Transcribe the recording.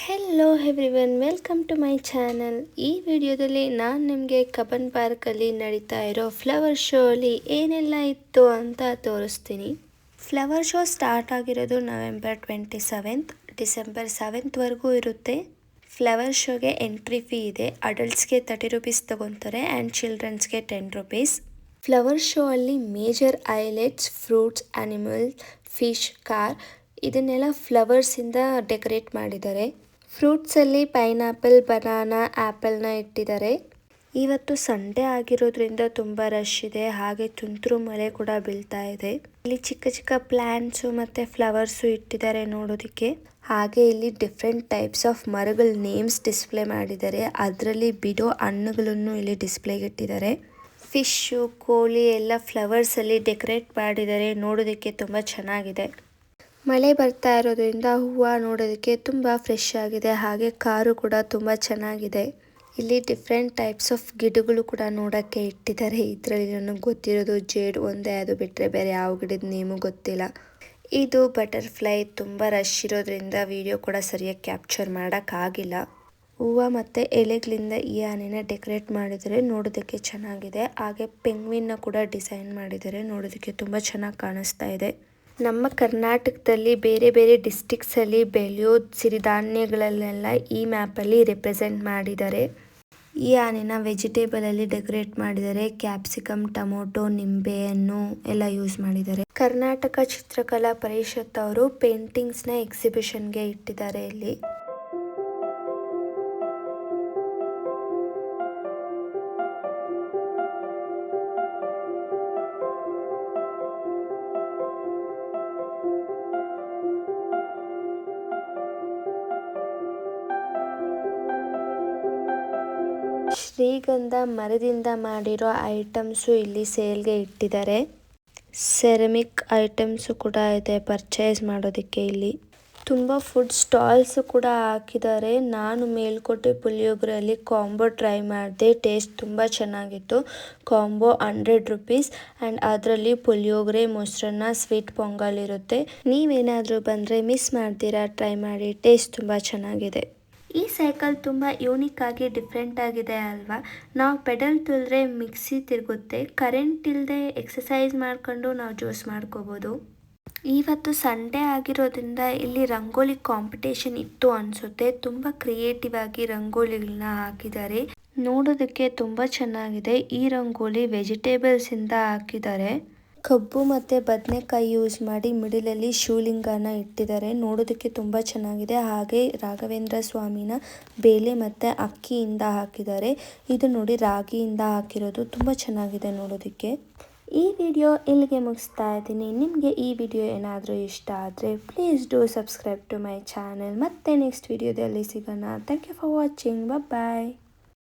Hello everyone, welcome to my channel. ಈ ವಿಡಿಯೋದಲ್ಲಿ ನಾನು ನಿಮಗೆ ಕಬ್ಬನ್ ಪಾರ್ಕಲ್ಲಿ ನಡೀತಾ ಇರೋ ಫ್ಲವರ್ ಶೋ ಅಲ್ಲಿ ಏನೆಲ್ಲ ಇತ್ತು ಅಂತ ತೋರಿಸ್ತೀನಿ. ಫ್ಲವರ್ ಶೋ ಸ್ಟಾರ್ಟ್ ಆಗಿರೋದು ನವೆಂಬರ್ 27th, ಡಿಸೆಂಬರ್ 7th ಇರುತ್ತೆ. ಫ್ಲವರ್ ಶೋಗೆ ಎಂಟ್ರಿ ಫೀ ಇದೆ. ಅಡಲ್ಟ್ಸ್ಗೆ 30 ರೂಪೀಸ್ ತಗೊತಾರೆ ಆ್ಯಂಡ್ ಚಿಲ್ಡ್ರನ್ಸ್ಗೆ 10 ರೂಪೀಸ್. ಫ್ಲವರ್ ಶೋ ಅಲ್ಲಿ major highlights fruits, animal, fish, car ಇದನ್ನೆಲ್ಲ ಫ್ಲವರ್ಸಿಂದ ಡೆಕೋರೇಟ್ ಮಾಡಿದ್ದಾರೆ. ಫ್ರೂಟ್ಸಲ್ಲಿ ಪೈನಾಪಲ್, ಬನಾನಾ, ಆ್ಯಪಲ್ನ ಇಟ್ಟಿದ್ದಾರೆ. ಇವತ್ತು ಸಂಡೇ ಆಗಿರೋದ್ರಿಂದ ತುಂಬ ರಶ್ ಇದೆ. ಹಾಗೆ ತುಂತುರು ಮಳೆ ಕೂಡ ಬೀಳ್ತಾ ಇದೆ. ಇಲ್ಲಿ ಚಿಕ್ಕ ಚಿಕ್ಕ ಪ್ಲಾಂಟ್ಸು ಮತ್ತು ಫ್ಲವರ್ಸು ಇಟ್ಟಿದ್ದಾರೆ ನೋಡೋದಕ್ಕೆ. ಹಾಗೆ ಇಲ್ಲಿ ಡಿಫ್ರೆಂಟ್ ಟೈಪ್ಸ್ ಆಫ್ ಮರಗಳ ನೇಮ್ಸ್ ಡಿಸ್ಪ್ಲೇ ಮಾಡಿದ್ದಾರೆ. ಅದರಲ್ಲಿ ಬಿಡೋ ಹಣ್ಣುಗಳನ್ನು ಇಲ್ಲಿ ಡಿಸ್ಪ್ಲೇಗೆ ಇಟ್ಟಿದ್ದಾರೆ. ಫಿಶ್ಶು, ಕೋಳಿ ಎಲ್ಲ ಫ್ಲವರ್ಸಲ್ಲಿ ಡೆಕೋರೇಟ್ ಮಾಡಿದ್ದಾರೆ. ನೋಡೋದಕ್ಕೆ ತುಂಬ ಚೆನ್ನಾಗಿದೆ. ಮಳೆ ಬರ್ತಾ ಇರೋದ್ರಿಂದ ಹೂವು ನೋಡೋದಕ್ಕೆ ತುಂಬ ಫ್ರೆಶ್ ಆಗಿದೆ. ಹಾಗೆ ಕಾರು ಕೂಡ ತುಂಬ ಚೆನ್ನಾಗಿದೆ. ಇಲ್ಲಿ ಡಿಫ್ರೆಂಟ್ ಟೈಪ್ಸ್ ಆಫ್ ಗಿಡಗಳು ಕೂಡ ನೋಡೋಕ್ಕೆ ಇಟ್ಟಿದ್ದಾರೆ. ಇದರಲ್ಲಿ ನನಗೆ ಗೊತ್ತಿರೋದು ಜೇಡ್ ಒಂದೇ, ಅದು ಬಿಟ್ಟರೆ ಬೇರೆ ಯಾವ ಗಿಡದ ನೇಮು ಗೊತ್ತಿಲ್ಲ. ಇದು ಬಟರ್ಫ್ಲೈ. ತುಂಬ ರಶ್ ಇರೋದ್ರಿಂದ ವಿಡಿಯೋ ಕೂಡ ಸರಿಯಾಗಿ ಕ್ಯಾಪ್ಚರ್ ಮಾಡೋಕ್ಕಾಗಿಲ್ಲ. ಹೂವು ಮತ್ತು ಎಲೆಗಳಿಂದ ಈ ಆನೆನ ಡೆಕೋರೇಟ್ ಮಾಡಿದರೆ ನೋಡೋದಕ್ಕೆ ಚೆನ್ನಾಗಿದೆ. ಹಾಗೆ ಪೆಂಗ್ವಿನ್ನ ಕೂಡ ಡಿಸೈನ್ ಮಾಡಿದ್ದಾರೆ. ನೋಡೋದಕ್ಕೆ ತುಂಬ ಚೆನ್ನಾಗಿ ಕಾಣಿಸ್ತಾ ಇದೆ. ನಮ್ಮ ಕರ್ನಾಟಕದಲ್ಲಿ ಬೇರೆ ಬೇರೆ ಡಿಸ್ಟಿಕ್ಸಲ್ಲಿ ಬೆಳೆಯೋ ಸಿರಿಧಾನ್ಯಗಳನ್ನೆಲ್ಲ ಈ ಮ್ಯಾಪಲ್ಲಿ ರೆಪ್ರೆಸೆಂಟ್ ಮಾಡಿದ್ದಾರೆ. ಈ ಆನೆನ ವೆಜಿಟೇಬಲಲ್ಲಿ ಡೆಕೋರೇಟ್ ಮಾಡಿದ್ದಾರೆ. ಕ್ಯಾಪ್ಸಿಕಮ್, ಟೊಮೊಟೊ, ನಿಂಬೆಹಣ್ಣು ಎಲ್ಲ ಯೂಸ್ ಮಾಡಿದ್ದಾರೆ. ಕರ್ನಾಟಕ ಚಿತ್ರಕಲಾ ಪರಿಷತ್ ಅವರು ಪೇಂಟಿಂಗ್ಸ್ನ ಎಕ್ಸಿಬಿಷನ್ಗೆ ಇಟ್ಟಿದ್ದಾರೆ ಇಲ್ಲಿ. ಶ್ರೀಗಂಧ ಮರದಿಂದ ಮಾಡಿರೋ ಐಟಮ್ಸು ಇಲ್ಲಿ ಸೇಲ್ಗೆ ಇಟ್ಟಿದ್ದಾರೆ. ಸೆರಮಿಕ್ ಐಟಮ್ಸು ಕೂಡ ಇದೆ ಪರ್ಚೇಸ್ ಮಾಡೋದಕ್ಕೆ. ಇಲ್ಲಿ ತುಂಬ ಫುಡ್ ಸ್ಟಾಲ್ಸು ಕೂಡ ಹಾಕಿದ್ದಾರೆ. ನಾನು ಮೇಲ್ಕೋಟೆ ಪುಳಿಯೋಗರೆಯಲ್ಲಿ ಕಾಂಬೋ ಟ್ರೈ ಮಾಡಿದೆ. ಟೇಸ್ಟ್ ತುಂಬ ಚೆನ್ನಾಗಿತ್ತು. ಕಾಂಬೋ 100 ರೂಪೀಸ್ ಆ್ಯಂಡ್ ಅದರಲ್ಲಿ ಪುಳಿಯೋಗರೆ, ಮೊಸರನ್ನ, ಸ್ವೀಟ್ ಪೊಂಗಲ್ ಇರುತ್ತೆ. ನೀವೇನಾದರೂ ಬಂದರೆ ಮಿಸ್ ಮಾಡ್ತೀರಾ, ಟ್ರೈ ಮಾಡಿ. ಟೇಸ್ಟ್ ತುಂಬ ಚೆನ್ನಾಗಿದೆ. ಈ ಸೈಕಲ್ ತುಂಬ ಯೂನಿಕ್ ಆಗಿ ಡಿಫ್ರೆಂಟ್ ಆಗಿದೆ ಅಲ್ವಾ. ನಾವು ಪೆಡಲ್ ತುಳಿದ್ರೆ ಮಿಕ್ಸಿ ತಿರುಗುತ್ತೆ. ಕರೆಂಟ್ ಇಲ್ಲದೆ ಎಕ್ಸಸೈಸ್ ಮಾಡ್ಕೊಂಡು ನಾವು ಜ್ಯೂಸ್ ಮಾಡ್ಕೋಬೋದು. ಇವತ್ತು ಸಂಡೇ ಆಗಿರೋದ್ರಿಂದ ಇಲ್ಲಿ ರಂಗೋಲಿ ಕಾಂಪಿಟೇಷನ್ ಇತ್ತು ಅನಿಸುತ್ತೆ. ತುಂಬ ಕ್ರಿಯೇಟಿವ್ ಆಗಿ ರಂಗೋಲಿಗಳನ್ನ ಹಾಕಿದ್ದಾರೆ. ನೋಡೋದಕ್ಕೆ ತುಂಬ ಚೆನ್ನಾಗಿದೆ. ಈ ರಂಗೋಲಿ ವೆಜಿಟೇಬಲ್ಸಿಂದ ಹಾಕಿದ್ದಾರೆ. ಕಬ್ಬು ಮತ್ತು ಬದನೆಕಾಯಿ ಯೂಸ್ ಮಾಡಿ ಮಿಡಿಲಲ್ಲಿ ಶಿವಲಿಂಗನ ಇಟ್ಟಿದ್ದಾರೆ. ನೋಡೋದಕ್ಕೆ ತುಂಬ ಚೆನ್ನಾಗಿದೆ. ಹಾಗೆ ರಾಘವೇಂದ್ರ ಸ್ವಾಮಿನ ಬೇಳೆ ಮತ್ತು ಅಕ್ಕಿಯಿಂದ ಹಾಕಿದ್ದಾರೆ. ಇದು ನೋಡಿ ರಾಗಿಯಿಂದ ಹಾಕಿರೋದು. ತುಂಬ ಚೆನ್ನಾಗಿದೆ ನೋಡೋದಕ್ಕೆ. ಈ ವಿಡಿಯೋ ಇಲ್ಲಿಗೆ ಮುಗಿಸ್ತಾ ಇದ್ದೀನಿ. ನಿಮಗೆ ಈ ವಿಡಿಯೋ ಏನಾದರೂ ಇಷ್ಟ ಆದರೆ please do subscribe to my channel. ಮತ್ತೆ ನೆಕ್ಸ್ಟ್ ವಿಡಿಯೋದಲ್ಲಿ ಸಿಗೋಣ. Thank you for watching. Bye.